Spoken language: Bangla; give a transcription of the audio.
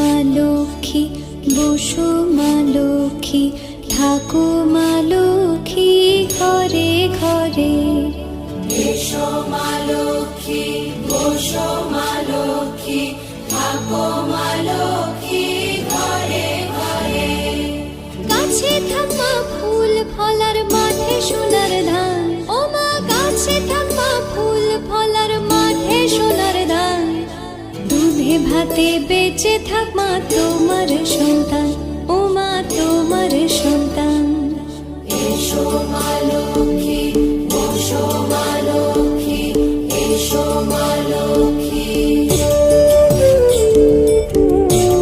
মা লক্ষ্মী, বসো মা লক্ষ্মী, থাকো মা লক্ষ্মী ঘরে ঘরে। এসো মা লক্ষ্মী, বসো মা লক্ষ্মী, থাকো মা লক্ষ্মী ঘরে ঘরে। গাছে থাক মা ফুল ফলার, মাঠে সোনার ধান। ও মা গাছে থাক মা ফুল ফলার, মাঠে সোনার ধান। দুধে ভাতে বেঁচে থাক মা তোমার সন্তান, ও মা তোমার সন্তান। এসো মা লক্ষ্মী,